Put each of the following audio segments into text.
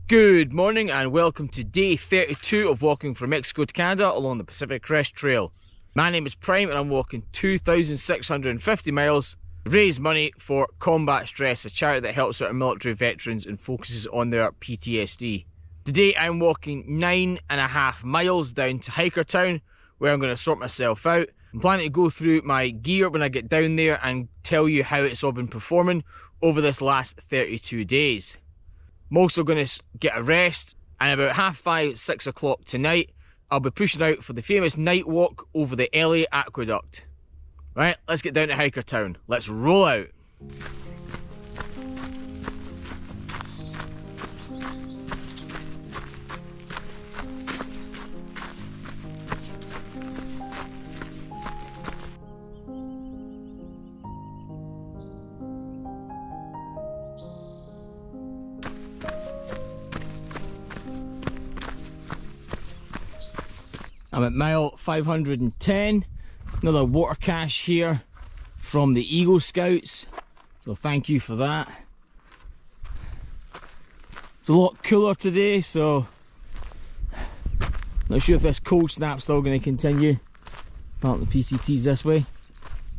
Good morning and welcome to day 32 of walking from Mexico to Canada along the Pacific Crest Trail. My name is Prime and I'm walking 2,650 miles to raise money for Combat Stress, a charity that helps out our military veterans and focuses on their PTSD. Today I'm walking 9.5 miles down to Hikertown, where I'm going to sort myself out. I'm planning to go through my gear when I get down there and tell you how it's all been performing over this last 32 days. I'm also going to get a rest, and about 5:30, 6 o'clock tonight, I'll be pushing out for the famous night walk over the LA Aqueduct. Right, let's get down to Hikertown. Let's roll out. I'm at mile 510, another water cache here from the Eagle Scouts, so thank you for that. It's a lot cooler today, so not sure if this cold snap's still going to continue. Apparently the PCT's this way.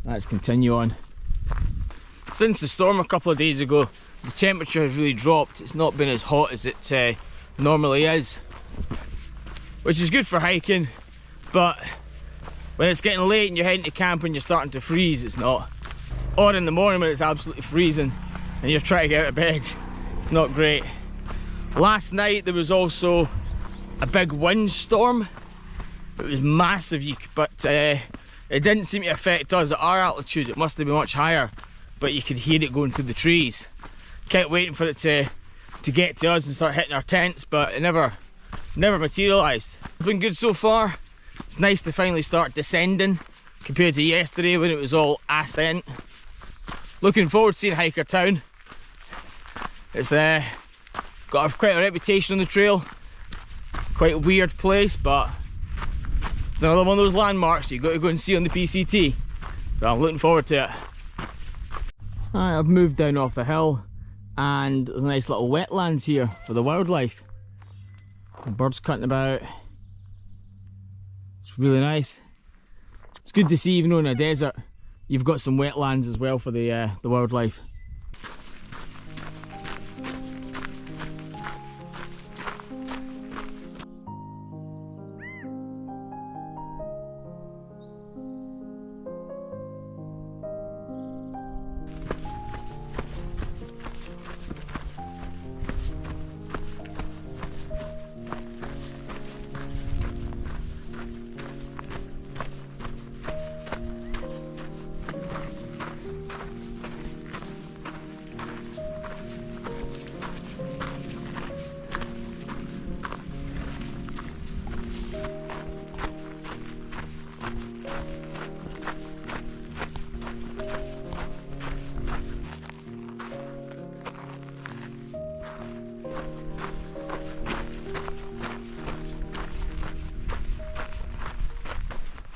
Let's continue on. Since the storm a couple of days ago, the temperature has really dropped. It's not been as hot as it normally is, which is good for hiking. But when it's getting late and you're heading to camp and you're starting to freeze, it's not. Or in the morning when it's absolutely freezing and you're trying to get out of bed, it's not great. Last night there was also a big windstorm. It was massive, but it didn't seem to affect us at our altitude. It must have been much higher, but you could hear it going through the trees. Kept waiting for it to get to us and start hitting our tents, but it never materialised. It's been good so far. It's nice to finally start descending compared to yesterday when it was all ascent. Looking forward to seeing Hikertown. It's got quite a reputation on the trail. Quite a weird place, but it's another one of those landmarks you've got to go and see on the PCT. So I'm looking forward to it. Alright, I've moved down off the hill and there's a nice little wetlands here for the wildlife. The birds cutting about. It's really nice. It's good to see, even though in a desert you've got some wetlands as well for the wildlife.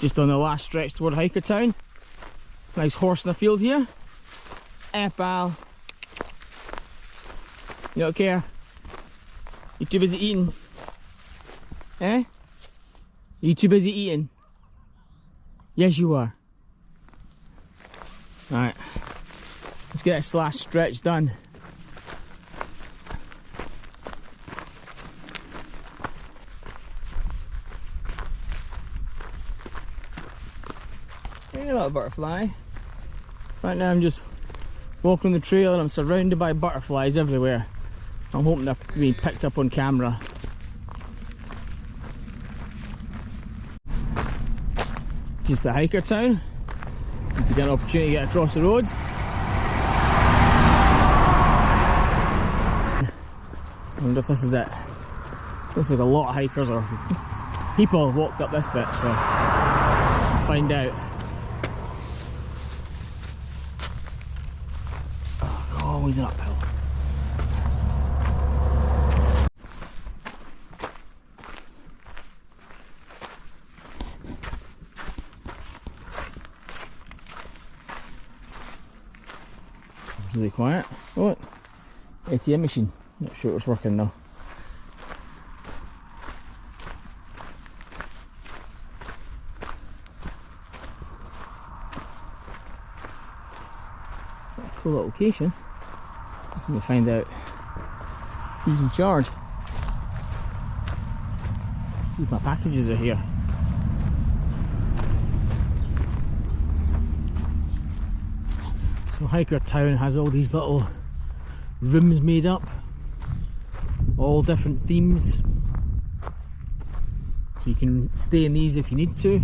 Just on the last stretch toward Hikertown. Nice horse in the field here. Pal. You don't care? You too busy eating? Eh? You too busy eating? Yes you are. Alright. Let's get this last stretch done. Hey, a little butterfly. Right now I'm just walking the trail and I'm surrounded by butterflies everywhere. I'm hoping they're being picked up on camera. Just a Hikertown. Need to get an opportunity to get across the road. I wonder if this is it. Looks like a lot of hikers or people have walked up this bit, so we'll find out. Always an uphill. It's really quiet. Oh, look. ATM machine. Not sure it's working now. cool location. Just need to find out who's in charge. See if my packages are here. So Hiker Town has all these little rooms made up, all different themes. So you can stay in these if you need to.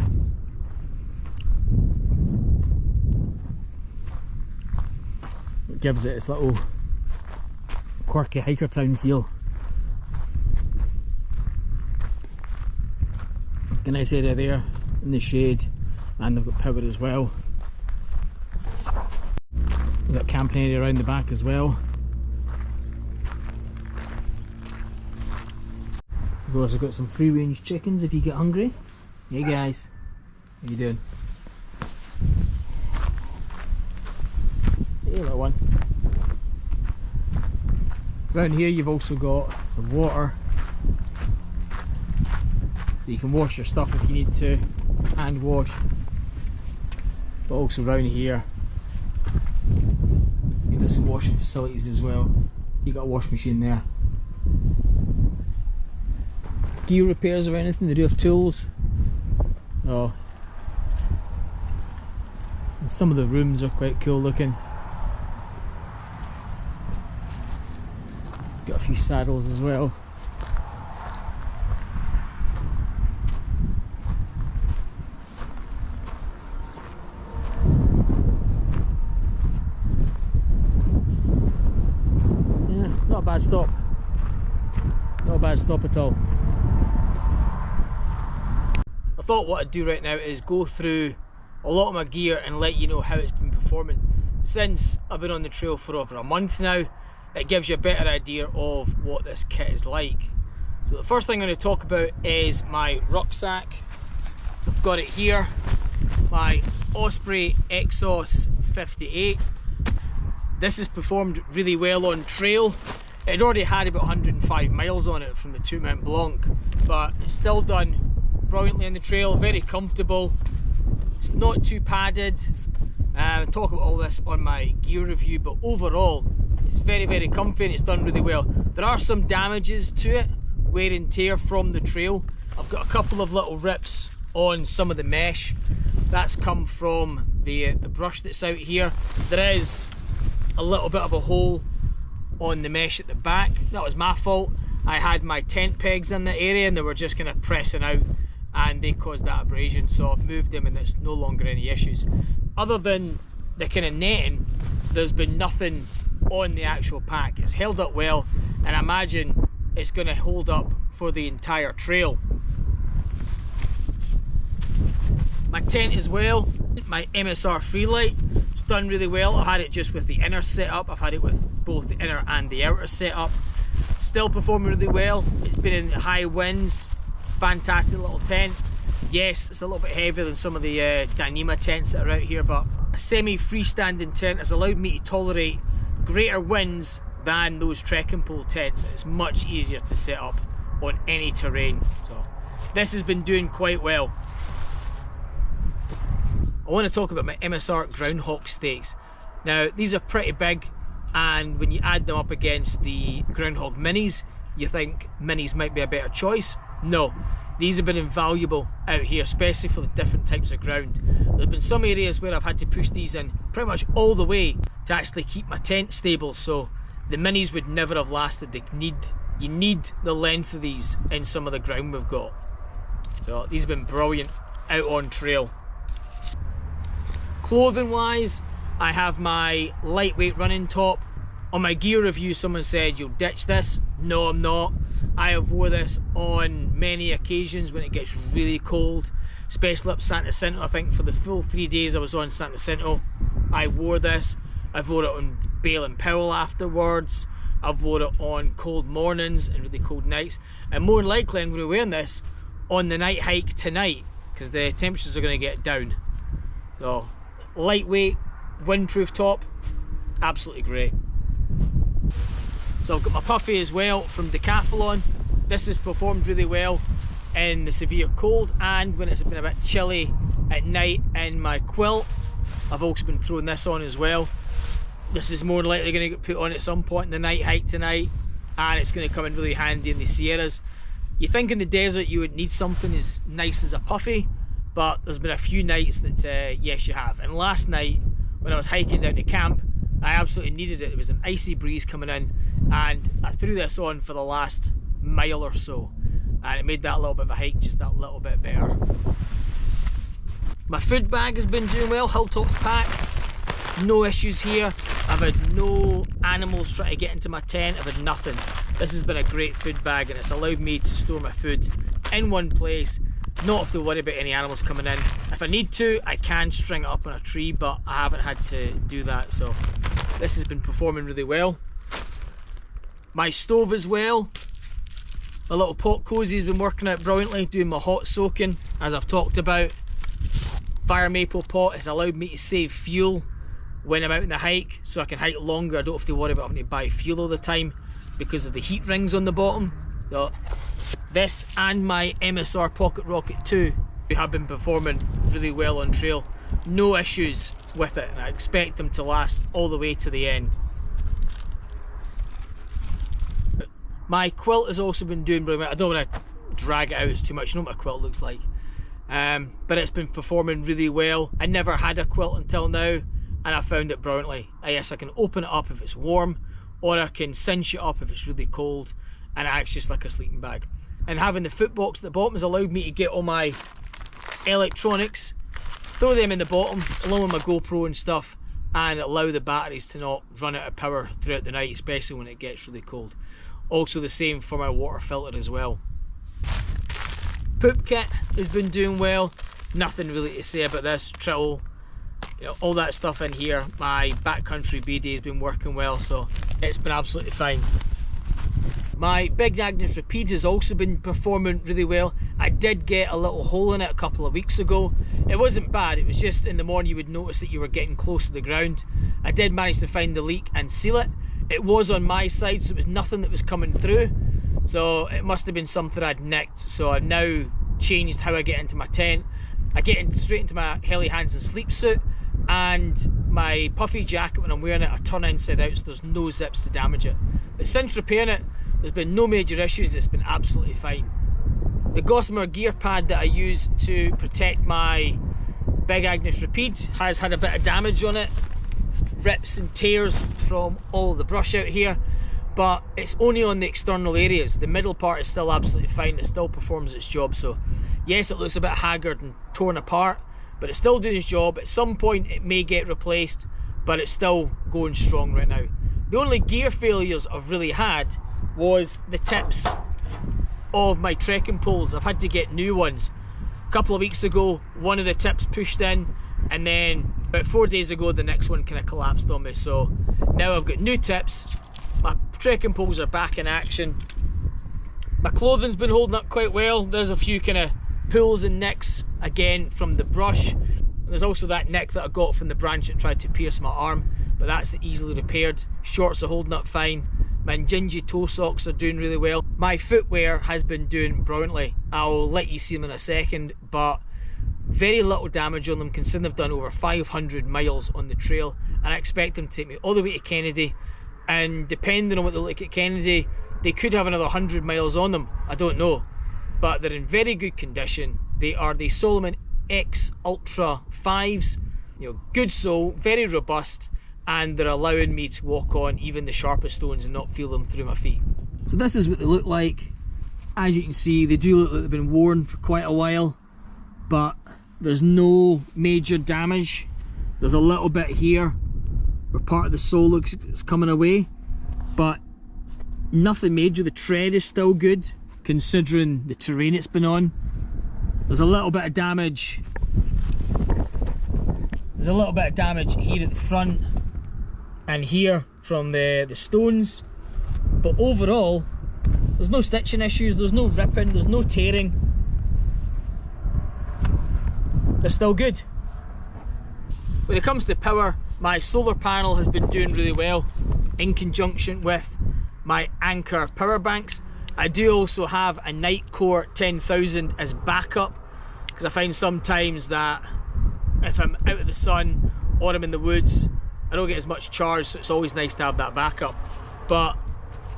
It gives it its little quirky Hiker Town feel. A nice area there in the shade, and they've got power as well. We've got a camping area around the back as well. We've also got some free range chickens if you get hungry. Hey guys, how you doing? Hey little one. Around here you've also got some water, so you can wash your stuff if you need to, hand wash. But also around here you've got some washing facilities as well. You've got a wash machine there. Gear repairs or anything, they do have tools. Oh, and some of the rooms are quite cool looking. Got a few saddles as well. Yeah, it's not a bad stop. Not a bad stop at all. I thought what I'd do right now is go through a lot of my gear and let you know how it's been performing. Since I've been on the trail for over a month now, it gives you a better idea of what this kit is like. So the first thing I'm going to talk about is my rucksack. So I've got it here, my Osprey Exos 58. This has performed really well on trail. It already had about 105 miles on it from the 2 Mont Blanc, but it's still done brilliantly on the trail, very comfortable. It's not too padded. I'll talk about all this on my gear review, but overall it's very, very comfy and it's done really well. There are some damages to it, wear and tear from the trail. I've got a couple of little rips on some of the mesh. That's come from the brush that's out here. There is a little bit of a hole on the mesh at the back. That was my fault. I had my tent pegs in the area and they were just kind of pressing out and they caused that abrasion, so I've moved them and it's no longer any issues. Other than the kind of netting, there's been nothing on the actual pack. It's held up well and I imagine it's going to hold up for the entire trail. My tent as well, my MSR Freelight, it's done really well. I've had it just with the inner setup, I've had it with both the inner and the outer setup. Still performing really well. It's been in high winds. Fantastic little tent. Yes, it's a little bit heavier than some of the Dyneema tents that are out here, but a semi-freestanding tent has allowed me to tolerate greater winds than those trekking pole tents. It's much easier to set up on any terrain. So this has been doing quite well. I want to talk about my MSR Groundhog stakes. Now these are pretty big, and when you add them up against the Groundhog minis, you think minis might be a better choice. No, these have been invaluable out here, especially for the different types of ground. There have been some areas where I've had to push these in pretty much all the way to actually keep my tent stable, so the minis would never have lasted. You need the length of these in some of the ground we've got. So these have been brilliant out on trail. Clothing wise, I have my lightweight running top. On my gear review someone said you'll ditch this. No, I'm not. I have wore this on many occasions when it gets really cold, especially up Santa Cinto. I think for the full 3 days I was on Santa Cinto, I wore this. I've wore it on Bale and Powell afterwards. I've wore it on cold mornings and really cold nights. And more than likely I'm going to be wearing this on the night hike tonight because the temperatures are going to get down. So, lightweight, windproof top, absolutely great. So I've got my puffy as well from Decathlon. This has performed really well in the severe cold and when it's been a bit chilly at night in my quilt. I've also been throwing this on as well. This is more likely going to get put on at some point in the night hike tonight, and it's going to come in really handy in the Sierras. You think in the desert you would need something as nice as a puffy, but there's been a few nights that yes you have. And last night when I was hiking down to camp, I absolutely needed it. There was an icy breeze coming in, and I threw this on for the last mile or so, and it made that little bit of a hike just that little bit better. My food bag has been doing well. Hilltop's packed. No issues here. I've had no animals try to get into my tent. I've had nothing. This has been a great food bag, and it's allowed me to store my food in one place, not have to worry about any animals coming in. If I need to, I can string it up on a tree, but I haven't had to do that, so this has been performing really well. My stove as well. My little pot cozy's been working out brilliantly, doing my hot soaking, as I've talked about. Fire maple pot has allowed me to save fuel when I'm out in the hike, so I can hike longer. I don't have to worry about having to buy fuel all the time because of the heat rings on the bottom. So this and my MSR Pocket Rocket 2 have been performing really well on trail. No issues with it, and I expect them to last all the way to the end. My quilt has also been doing really well. I don't want to drag it out, it's too much. You know what my quilt looks like. But it's been performing really well. I never had a quilt until now, and I found it brilliantly. Yes, I can open it up if it's warm, or I can cinch it up if it's really cold, and it acts just like a sleeping bag. And having the foot box at the bottom has allowed me to get all my electronics, throw them in the bottom along with my GoPro and stuff, and allow the batteries to not run out of power throughout the night, especially when it gets really cold. Also the same for my water filter as well. Poop kit has been doing well. Nothing really to say about this. Trowel, you know, all that stuff in here. My backcountry BD has been working well, so it's been absolutely fine. My Big Agnes Rapide has also been performing really well. I did get a little hole in it a couple of weeks ago. It wasn't bad, it was just in the morning you would notice that you were getting close to the ground. I did manage to find the leak and seal it. It was on my side, so it was nothing that was coming through. So it must have been something I'd nicked. So I've now changed how I get into my tent. I get straight into my Helly Hansen sleep suit, and my puffy jacket, when I'm wearing it, I turn inside out so there's no zips to damage it. But since repairing it, there's been no major issues. It's been absolutely fine. The Gossamer gear pad that I use to protect my Big Agnes Rapide has had a bit of damage on it. Rips and tears from all the brush out here, but it's only on the external areas. The middle part is still absolutely fine. It still performs its job. So yes, it looks a bit haggard and torn apart, but it's still doing its job. At some point it may get replaced, but it's still going strong right now. The only gear failures I've really had was the tips of my trekking poles. I've had to get new ones. A couple of weeks ago, one of the tips pushed in, and then about 4 days ago the next one kind of collapsed on me. So now I've got new tips, my trekking poles are back in action. My clothing's been holding up quite well. There's a few kind of pulls and nicks again from the brush, and there's also that nick that I got from the branch that tried to pierce my arm, but that's easily repaired. Shorts are holding up fine. My Njinji toe socks are doing really well. My footwear has been doing brilliantly. I'll let you see them in a second, but very little damage on them considering I've done over 500 miles on the trail, and I expect them to take me all the way to Kennedy, and depending on what they look at Kennedy, they could have another 100 miles on them. I don't know, but they're in very good condition. They are the Solomon X Ultra 5s, you know, good sole, very robust, and they're allowing me to walk on even the sharpest stones and not feel them through my feet. So this is what they look like. As you can see, they do look like they've been worn for quite a while, but there's no major damage. There's a little bit here where part of the sole looks it's coming away, but nothing major. The tread is still good considering the terrain it's been on. There's a little bit of damage. There's a little bit of damage here at the front and here from the stones, but overall there's no stitching issues, there's no ripping, there's no tearing. They're still good. When it comes to power, my solar panel has been doing really well in conjunction with my Anchor power banks. I do also have a Nightcore 10,000 as backup, because I find sometimes that if I'm out of the sun or I'm in the woods, I don't get as much charge, so it's always nice to have that backup. But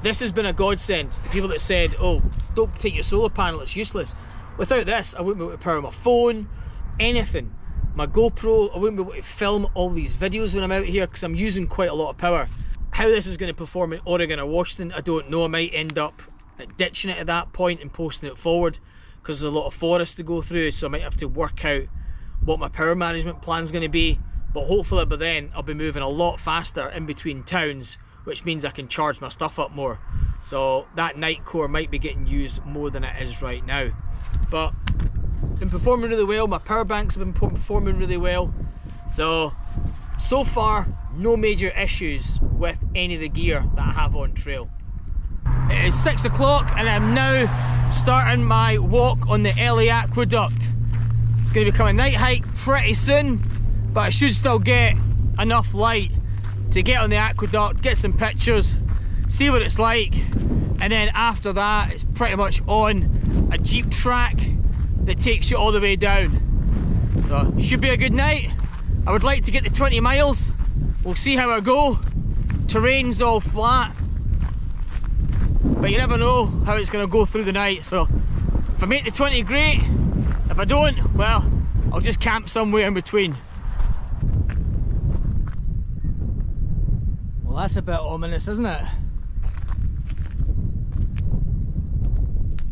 this has been a godsend. The people that said, oh, don't take your solar panel, it's useless. Without this, I wouldn't be able to power my phone, anything. My GoPro, I wouldn't be able to film all these videos when I'm out here because I'm using quite a lot of power. How this is going to perform in Oregon or Washington, I don't know. I might end up ditching it at that point and posting it forward because there's a lot of forest to go through, so I might have to work out what my power management plan is going to be. But hopefully by then I'll be moving a lot faster in between towns, which means I can charge my stuff up more. So that night core might be getting used more than it is right now. But been performing really well. My power banks have been performing really well. So far, no major issues with any of the gear that I have on trail. It is 6 o'clock and I'm now starting my walk on the LA Aqueduct. It's going to become a night hike pretty soon, but I should still get enough light to get on the aqueduct, get some pictures, see what it's like, and then after that it's pretty much on a jeep track that takes you all the way down. So should be a good night. I would like to get the 20 miles. We'll see how I go. Terrain's all flat, but you never know how it's going to go through the night. So if I make the 20, great. If I don't, well, I'll just camp somewhere in between. Well, that's a bit ominous, isn't it?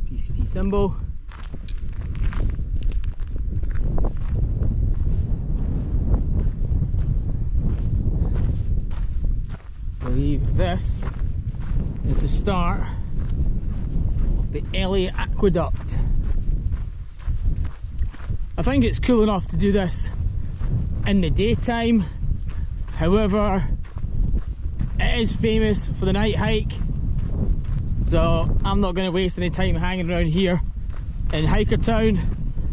PCT symbol. I believe this is the start of the LA Aqueduct. I think it's cool enough to do this in the daytime. However, it is famous for the night hike, so I'm not going to waste any time hanging around here in Hikertown,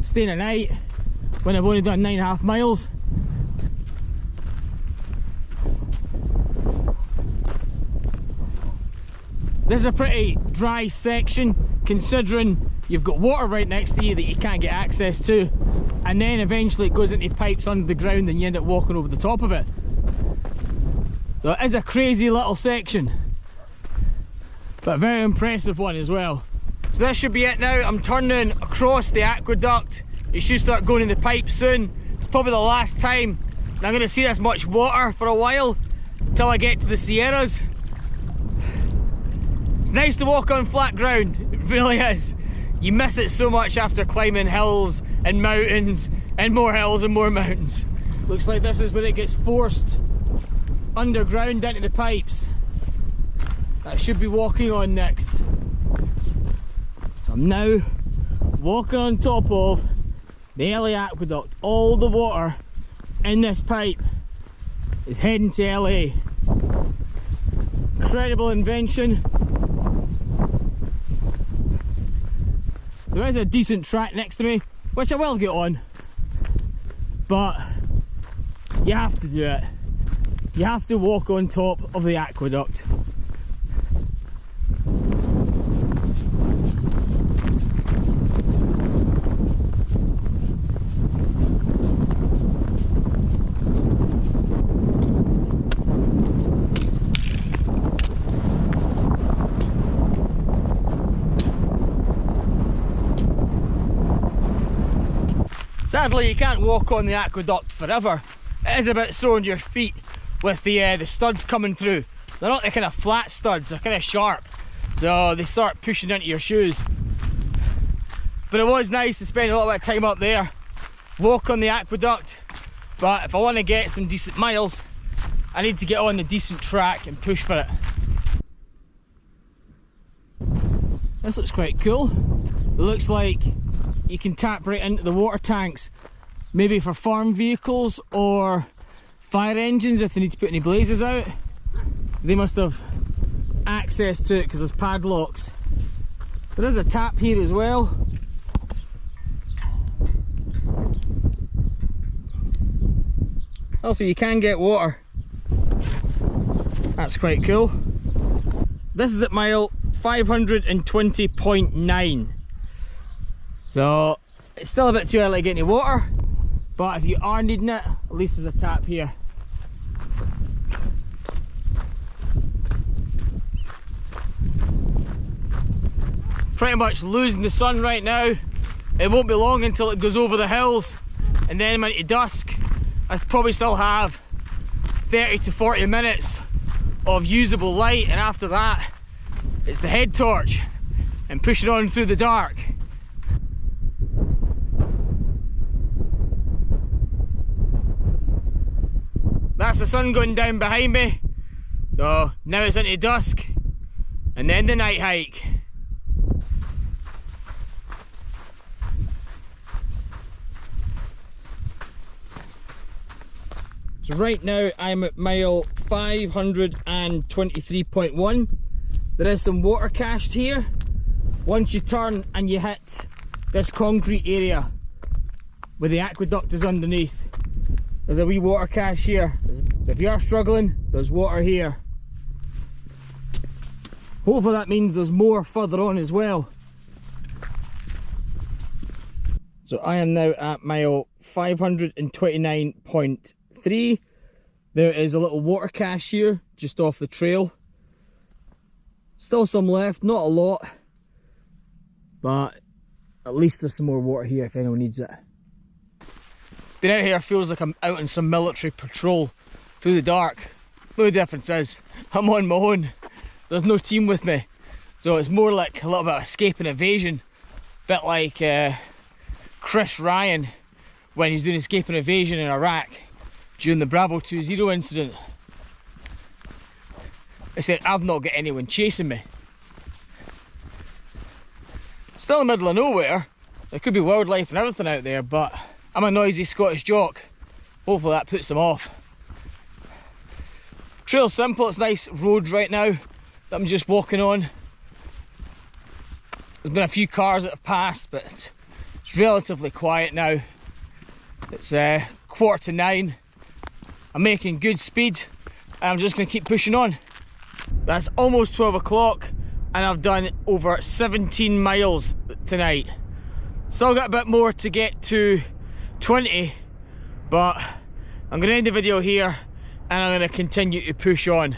staying a night when I've only done 9.5 miles. This is a pretty dry section, considering you've got water right next to you that you can't get access to, and then eventually it goes into pipes under the ground and you end up walking over the top of it. So it is a crazy little section, but a very impressive one as well. So this should be it now. I'm turning across the aqueduct. You should start going in the pipes soon. It's probably the last time I'm going to see this much water for a while, until I get to the Sierras. It's nice to walk on flat ground, it really is. You miss it so much after climbing hills and mountains and more hills and more mountains. Looks like this is where it gets forced underground into the pipes that I should be walking on next. So I'm now walking on top of the LA Aqueduct. All the water in this pipe is heading to LA. Incredible invention. There is a decent track next to me, which I will get on, but you have to do it. You have to walk on top of the aqueduct. Sadly, you can't walk on the aqueduct forever. It is a bit sore on your feet with the studs coming through. They're not the kind of flat studs, they're kind of sharp, so they start pushing into your shoes. But it was nice to spend a little bit of time up there, walk on the aqueduct. But if I want to get some decent miles, I need to get on the decent track and push for it. This looks quite cool. It looks like you can tap right into the water tanks, maybe for farm vehicles or fire engines if they need to put any blazes out. They must have access to it because there's padlocks. There is a tap here as well. Also, you can get water. That's quite cool. This is at mile 520.9. So it's still a bit too early to get any water, but if you are needing it, at least there's a tap here. pretty much losing the sun right now. It won't be long until it goes over the hills, and then into dusk. I probably still have 30 to 40 minutes of usable light, and after that it's the head torch and pushing on through the dark. That's the sun going down behind me, so now it's into dusk and then the night hike. So right now I'm at mile 523.1. There is some water cached here. Once you turn and you hit this concrete area where the aqueduct is underneath, there's a wee water cache here. So if you are struggling, there's water here. Hopefully that means there's more further on as well. So I am now at mile 529.3. There is a little water cache here just off the trail. Still some left, not a lot, but at least there's some more water here if anyone needs it. Being out here feels like I'm out on some military patrol through the dark. The only difference is I'm on my own. There's no team with me, so it's more like a little bit of escape and evasion, bit like Chris Ryan when he's doing escape and evasion in Iraq during the Bravo 20 incident. I said, I've not got anyone chasing me. Still in the middle of nowhere. There could be wildlife and everything out there, but I'm a noisy Scottish jock. Hopefully that puts them off. Trail's simple, it's nice road right now that I'm just walking on. There's been a few cars that have passed, but it's relatively quiet now. It's 9:15. I'm making good speed and I'm just going to keep pushing on. That's almost 12 o'clock and I've done over 17 miles tonight. Still got a bit more to get to 20, but I'm going to end the video here and I'm going to continue to push on.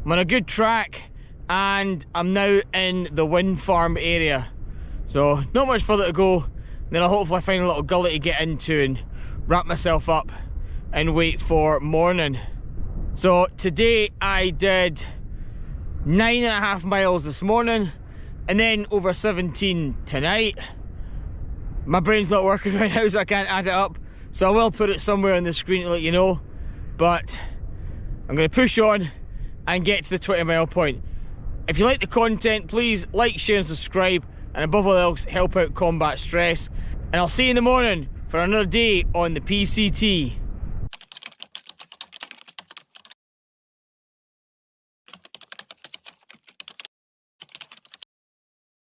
I'm on a good track and I'm now in the wind farm area, so not much further to go. Then I'll hopefully find a little gully to get into and wrap myself up and wait for morning. So today I did 9.5 miles this morning and then over 17 tonight. My brain's not working right now, so I can't add it up, so I will put it somewhere on the screen to let you know, but I'm going to push on and get to the 20-mile point. If you like the content, please like, share and subscribe, and above all else, help out combat stress. And I'll see you in the morning for another day on the PCT.